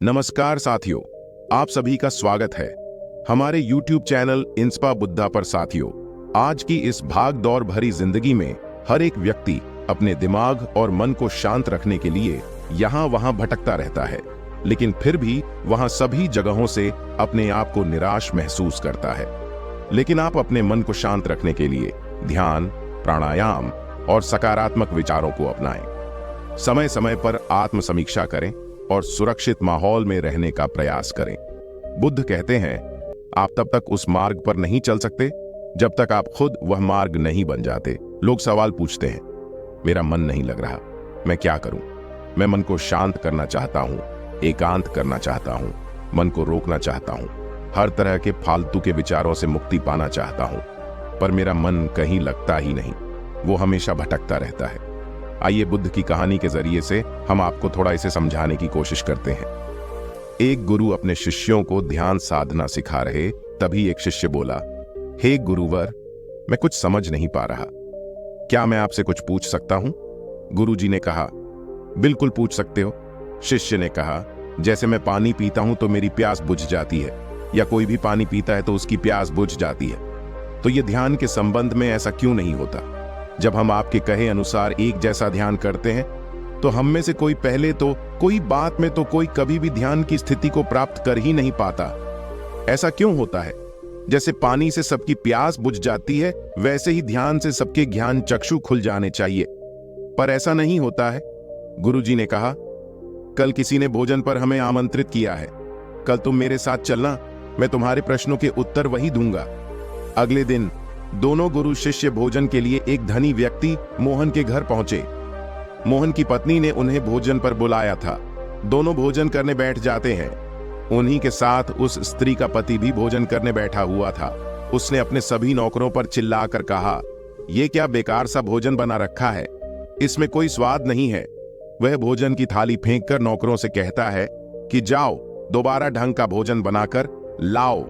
नमस्कार साथियों, आप सभी का स्वागत है हमारे YouTube चैनल इंस्पा बुद्धा पर। साथियों, आज की इस भाग दौड़ भरी जिंदगी में हर एक व्यक्ति अपने दिमाग और मन को शांत रखने के लिए यहाँ वहाँ भटकता रहता है, लेकिन फिर भी वहाँ सभी जगहों से अपने आप को निराश महसूस करता है। लेकिन आप अपने मन को शांत रखने के लिए ध्यान, प्राणायाम और सकारात्मक विचारों को अपनाएं। समय समय पर आत्म समीक्षा करें और सुरक्षित माहौल में रहने का प्रयास करें। बुद्ध कहते हैं, आप तब तक उस मार्ग पर नहीं चल सकते जब तक आप खुद वह मार्ग नहीं बन जाते। लोग सवाल पूछते हैं, मेरा मन नहीं लग रहा, मैं क्या करूं? मैं मन को शांत करना चाहता हूं, एकांत करना चाहता हूं, मन को रोकना चाहता हूं, हर तरह के फालतू के विचारों से मुक्ति पाना चाहता हूं, पर मेरा मन कहीं लगता ही नहीं, वो हमेशा भटकता रहता है। आइए बुद्ध की कहानी के जरिए से हम आपको थोड़ा इसे समझाने की कोशिश करते हैं। एक गुरु अपने शिष्यों को ध्यान साधना सिखा रहे, तभी एक शिष्य बोला, हे गुरुवर, मैं कुछ समझ नहीं पा रहा, क्या मैं आपसे कुछ पूछ सकता हूं? गुरुजी ने कहा, बिल्कुल पूछ सकते हो। शिष्य ने कहा, जैसे मैं पानी पीता हूं तो मेरी प्यास बुझ जाती है, या कोई भी पानी पीता है तो उसकी प्यास बुझ जाती है, तो ये ध्यान के संबंध में ऐसा क्यों नहीं होता? जब हम आपके कहे अनुसार एक जैसा ध्यान करते हैं तो हम में से कोई पहले तो कोई बात में तो कोई कभी भी ध्यान की स्थिति को प्राप्त कर ही नहीं पाता। ऐसा क्यों होता है? जैसे पानी से सबकी प्यास बुझ जाती है, वैसे ही ध्यान से सबके ज्ञान चक्षु खुल जाने चाहिए, पर ऐसा नहीं होता है। गुरुजी ने कहा, कल किसी ने भोजन पर हमें आमंत्रित किया है, कल तुम मेरे साथ चलना, मैं तुम्हारे प्रश्नों के उत्तर वही दूंगा। अगले दिन दोनों गुरु शिष्य भोजन के लिए एक धनी व्यक्ति मोहन के घर पहुंचे। मोहन की पत्नी ने उन्हें भोजन पर बुलाया था। दोनों भोजन करने बैठ जाते हैं। उन्हीं के साथ उस स्त्री का पति भी भोजन करने बैठा हुआ था। उसने अपने सभी नौकरों पर चिल्लाकर कहा, यह क्या बेकार सा भोजन बना रखा है, इसमें कोई स्वाद नहीं है। वह भोजन की थाली फेंककर नौकरों से कहता है कि जाओ, दोबारा ढंग का भोजन बनाकर लाओ।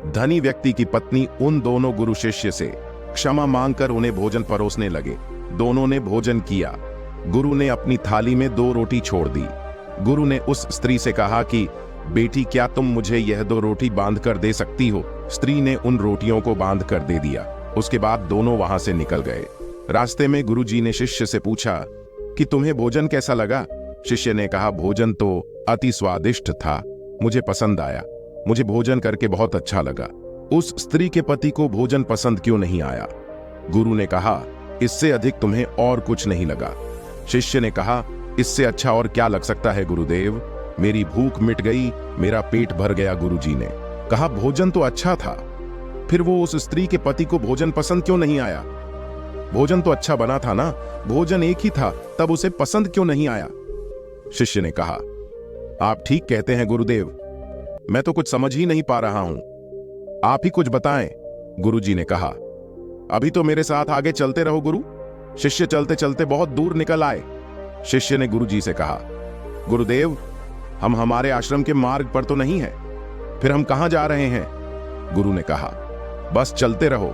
धनी व्यक्ति की पत्नी उन दोनों गुरु शिष्य से क्षमा मांगकर उन्हें भोजन परोसने लगे। दोनों ने भोजन किया। गुरु ने अपनी थाली में 2 रोटी छोड़ दी। गुरु ने उस स्त्री से कहा कि बेटी, क्या तुम मुझे यह 2 रोटी बांध कर दे सकती हो? स्त्री ने उन रोटियों को बांध कर दे दिया। उसके बाद दोनों वहां से निकल गए। रास्ते में गुरुजी ने शिष्य से पूछा कि तुम्हें भोजन कैसा लगा? शिष्य ने कहा, भोजन तो अति स्वादिष्ट था, मुझे पसंद आया, मुझे भोजन करके बहुत अच्छा लगा। उस स्त्री के पति को भोजन पसंद क्यों नहीं आया? गुरु ने कहा, इससे अधिक तुम्हें और कुछ नहीं लगा। शिष्य ने कहा, इससे अच्छा और क्या लग सकता है गुरुदेव? मेरी भूख मिट गई, मेरा पेट भर गया। गुरुजी ने कहा, भोजन तो अच्छा था, फिर वो उस स्त्री के पति को भोजन पसंद क्यों नहीं आया? भोजन तो अच्छा बना था ना, भोजन एक ही था, तब उसे पसंद क्यों नहीं आया? शिष्य ने कहा, आप ठीक कहते हैं गुरुदेव, मैं तो कुछ समझ ही नहीं पा रहा हूं, आप ही कुछ बताएं। गुरुजी ने कहा, अभी तो मेरे साथ आगे चलते रहो गुरु। शिष्य चलते चलते बहुत दूर निकल आए। शिष्य ने गुरुजी से कहा, गुरुदेव, हम हमारे आश्रम के मार्ग पर तो नहीं है, फिर हम कहां जा रहे हैं? गुरु ने कहा, बस चलते रहो।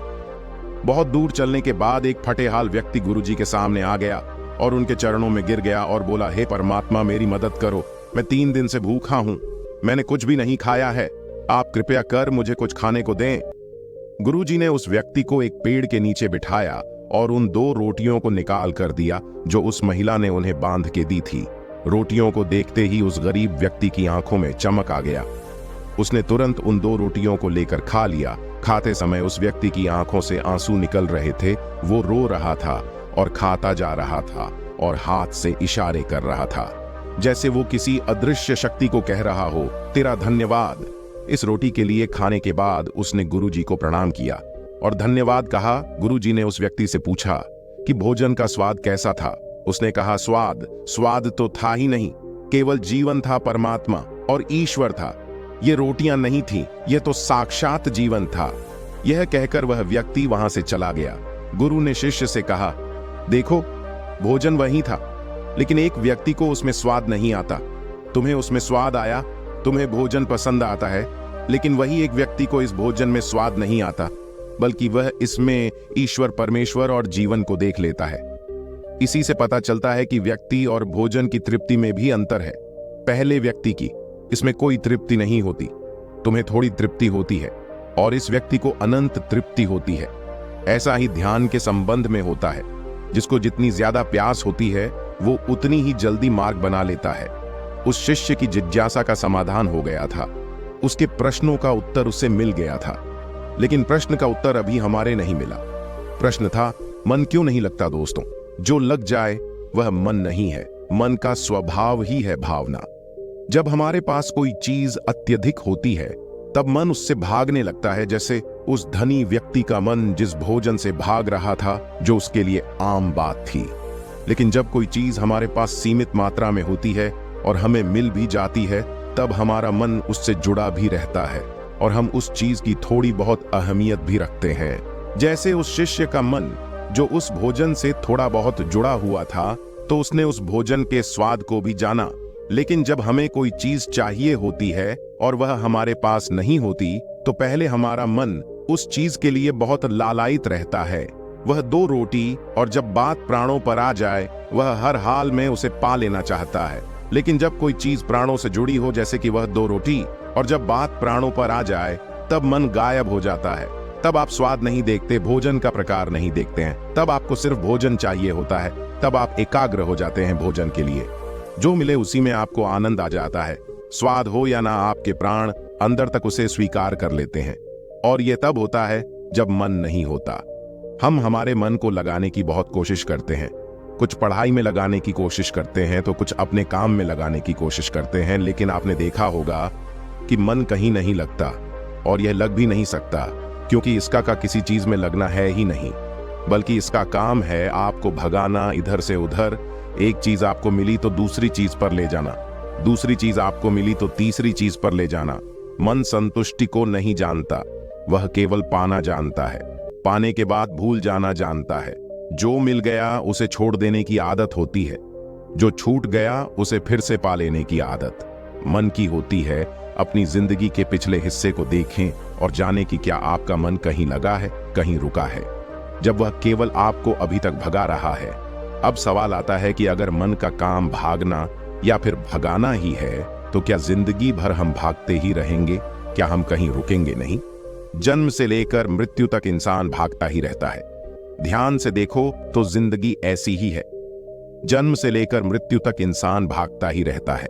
बहुत दूर चलने के बाद एक फटेहाल व्यक्ति गुरुजी के सामने आ गया और उनके चरणों में गिर गया और बोला, हे परमात्मा, मेरी मदद करो, मैं 3 दिन से भूखा हूं, मैंने कुछ भी नहीं खाया है, आप कृपया कर मुझे कुछ खाने को दें। गुरुजी ने उस व्यक्ति को एक पेड़ के नीचे बिठाया और उन 2 रोटियों को निकाल कर दिया जो उस महिला ने उन्हें बांध के दी थी। रोटियों को देखते ही उस गरीब व्यक्ति की आंखों में चमक आ गया। उसने तुरंत उन 2 रोटियों को लेकर खा लिया। खाते समय उस व्यक्ति की आंखों से आंसू निकल रहे थे। वो रो रहा था और खाता जा रहा था और हाथ से इशारे कर रहा था, जैसे वो किसी अदृश्य शक्ति को कह रहा हो, तेरा धन्यवाद। इस रोटी के लिए खाने के बाद उसने गुरुजी को प्रणाम किया और धन्यवाद कहा। गुरुजी ने उस व्यक्ति से पूछा कि भोजन का स्वाद कैसा था? उसने कहा, स्वाद तो था ही नहीं, केवल जीवन था, परमात्मा और ईश्वर था। ये रोटियां नहीं थी, ये तो साक्षात जीवन था। यह कहकर वह व्यक्ति वहां से चला गया। गुरु ने शिष्य से कहा, देखो, भोजन वही था, लेकिन एक व्यक्ति को उसमें स्वाद नहीं आता। तुम्हें उसमें स्वाद आया, तुम्हें भोजन पसंद आता है, लेकिन वही एक व्यक्ति को इस भोजन में स्वाद नहीं आता, बल्कि वह इसमें ईश्वर, परमेश्वर और जीवन को देख लेता है। इसी से पता चलता है कि व्यक्ति और भोजन की तृप्ति में भी अंतर है। पहले व्यक्ति की इसमें कोई तृप्ति नहीं होती, तुम्हें थोड़ी तृप्ति होती है और इस व्यक्ति को अनंत तृप्ति होती है। ऐसा ही ध्यान के संबंध में होता है। जिसको जितनी ज्यादा प्यास होती है वो उतनी ही जल्दी मार्ग बना लेता है। उस शिष्य की जिज्ञासा का समाधान हो गया था, उसके प्रश्नों का उत्तर उसे मिल गया था, लेकिन प्रश्न का उत्तर अभी हमारे नहीं मिला। प्रश्न था, मन क्यों नहीं लगता दोस्तों? जो लग जाए वह मन नहीं है, मन का स्वभाव ही है भावना। जब हमारे पास कोई चीज अत्यधिक होती है तब मन उससे भागने लगता है, जैसे उस धनी व्यक्ति का मन जिस भोजन से भाग रहा था जो उसके लिए आम बात थी। लेकिन जब कोई चीज हमारे पास सीमित मात्रा में होती है और हमें मिल भी जाती है तब हमारा मन उससे जुड़ा भी रहता है और हम उस चीज की थोड़ी बहुत अहमियत भी रखते हैं। जैसे उस शिष्य का मन जो उस भोजन से थोड़ा बहुत जुड़ा हुआ था तो उसने उस भोजन के स्वाद को भी जाना, लेकिन जब हमें कोई चीज चाहिए होती है और वह हमारे पास नहीं होती तो पहले हमारा मन उस चीज के लिए बहुत लालायित रहता है। वह 2 रोटी और जब बात प्राणों पर आ जाए वह हर हाल में उसे पा लेना चाहता है। लेकिन जब कोई चीज प्राणों से जुड़ी हो, जैसे कि वह 2 रोटी, और जब बात प्राणों पर आ जाए तब मन गायब हो जाता है। तब आप स्वाद नहीं देखते, भोजन का प्रकार नहीं देखते हैं, तब आपको सिर्फ भोजन चाहिए होता है। तब आप एकाग्र हो जाते हैं भोजन के लिए। जो मिले उसी में आपको आनंद आ जाता है। स्वाद हो या ना, आपके प्राण अंदर तक उसे स्वीकार कर लेते हैं। और यह तब होता है जब मन नहीं होता। हम हमारे मन को लगाने की बहुत कोशिश करते हैं। कुछ पढ़ाई में लगाने की कोशिश करते हैं तो कुछ अपने काम में लगाने की कोशिश करते हैं, लेकिन आपने देखा होगा कि मन कहीं नहीं लगता और यह लग भी नहीं सकता, क्योंकि इसका का किसी चीज में लगना है ही नहीं, बल्कि इसका काम है आपको भगाना इधर से उधर। एक चीज आपको मिली तो दूसरी चीज पर ले जाना, दूसरी चीज आपको मिली तो तीसरी चीज पर ले जाना। मन संतुष्टि को नहीं जानता, वह केवल पाना जानता है। पाने के बाद भूल जाना जानता है। जो मिल गया उसे छोड़ देने की आदत होती है, जो छूट गया उसे फिर से पा लेने की आदत मन की होती है। अपनी जिंदगी के पिछले हिस्से को देखें और जानें कि क्या आपका मन कहीं लगा है, कहीं रुका है, जब वह केवल आपको अभी तक भगा रहा है। अब सवाल आता है कि अगर मन का काम भागना या फिर भगाना ही है तो क्या जिंदगी भर हम भागते ही रहेंगे? क्या हम कहीं रुकेंगे नहीं? जन्म से लेकर मृत्यु तक इंसान भागता ही रहता है। ध्यान से देखो तो जिंदगी ऐसी ही है। जन्म से लेकर मृत्यु तक इंसान भागता ही रहता है,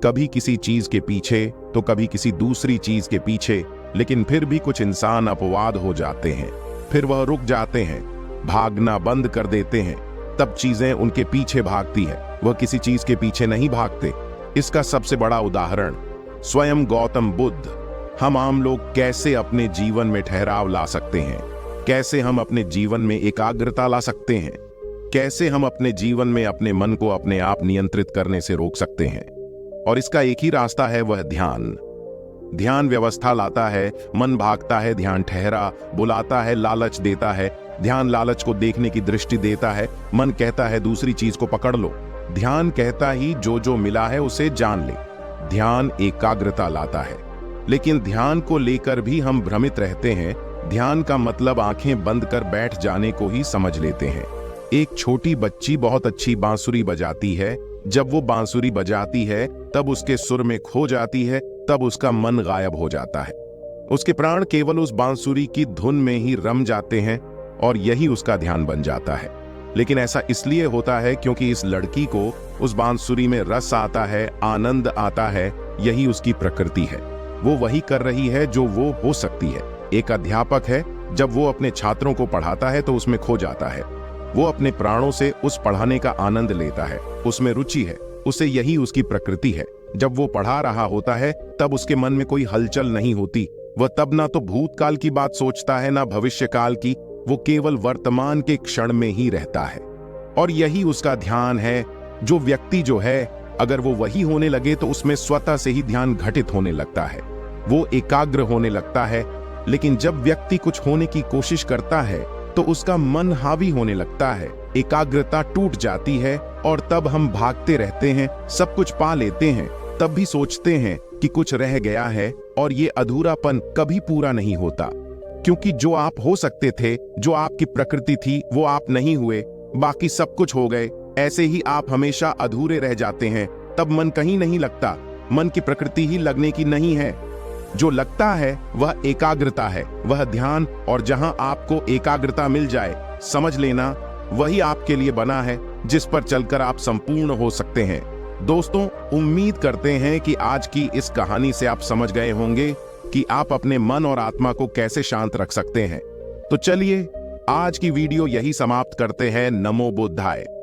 कभी किसी चीज के पीछे तो कभी किसी दूसरी चीज के पीछे। लेकिन फिर भी कुछ इंसान अपवाद हो जाते हैं, फिर वह रुक जाते हैं, भागना बंद कर देते हैं, तब चीजें उनके पीछे भागती है, वह किसी चीज के पीछे नहीं भागते। इसका सबसे बड़ा उदाहरण स्वयं गौतम बुद्ध। हम आम लोग कैसे अपने जीवन में ठहराव ला सकते हैं? कैसे हम अपने जीवन में एकाग्रता ला सकते हैं? कैसे हम अपने जीवन में अपने मन को अपने आप नियंत्रित करने से रोक सकते हैं? और इसका एक ही रास्ता है, वह ध्यान। ध्यान व्यवस्था लाता है, मन भागता है, ध्यान ठहरा, बुलाता है, लालच देता है। ध्यान लालच को देखने की दृष्टि देता है, मन कहता है दूसरी चीज को पकड़ लो। ध्यान कहता ही जो जो मिला है उसे जान ले। ध्यान एकाग्रता लाता है, लेकिन ध्यान को लेकर भी हम भ्रमित रहते हैं। ध्यान का मतलब आंखें बंद कर बैठ जाने को ही समझ लेते हैं। एक छोटी बच्ची बहुत अच्छी बांसुरी बजाती है। जब वो बांसुरी बजाती है तब उसके सुर में खो जाती है, तब उसका मन गायब हो जाता है। उसके प्राण केवल उस बांसुरी की धुन में ही रम जाते हैं और यही उसका ध्यान बन जाता है। लेकिन ऐसा इसलिए होता है क्योंकि इस लड़की को उस बांसुरी में रस आता है, आनंद आता है। यही उसकी प्रकृति है। वो वही कर रही है जो वो हो सकती है। एक अध्यापक है, जब वो अपने छात्रों को पढ़ाता है तो उसमें खो जाता है। वो अपने प्राणों से उस पढ़ाने का आनंद लेता है, उसमें रुचि है, उसे यही उसकी प्रकृति है। जब वो पढ़ा रहा होता है तब उसके मन में कोई हलचल नहीं होती। वह तब ना तो भूतकाल की बात सोचता है ना भविष्यकाल की, वो केवल वर्तमान के क्षण में ही रहता है। और यही उसका ध्यान है। जो व्यक्ति जो है, अगर वो वही होने लगे तो उसमें स्वतः से ही ध्यान घटित होने लगता है, वो एकाग्र होने लगता है। लेकिन जब व्यक्ति कुछ होने की कोशिश करता है तो उसका मन हावी होने लगता है, एकाग्रता टूट जाती है और तब हम भागते रहते हैं, सब कुछ पा लेते हैं, तब भी सोचते हैं कि कुछ रह गया है। और ये अधूरापन कभी पूरा नहीं होता, क्योंकि जो आप हो सकते थे, जो आपकी प्रकृति थी, वो आप नहीं हुए, बाकी सब कुछ हो गए। ऐसे ही आप हमेशा अधूरे रह जाते हैं, तब मन कहीं नहीं लगता। मन की प्रकृति ही लगने की नहीं है। जो लगता है वह एकाग्रता है, वह ध्यान, और जहां आपको एकाग्रता मिल जाए, समझ लेना वही आपके लिए बना है, जिस पर चलकर आप संपूर्ण हो सकते हैं। दोस्तों, उम्मीद करते हैं कि आज की इस कहानी से आप समझ गए होंगे कि आप अपने मन और आत्मा को कैसे शांत रख सकते हैं। तो चलिए आज की वीडियो यही समाप्त करते हैं। नमो बुद्धाय।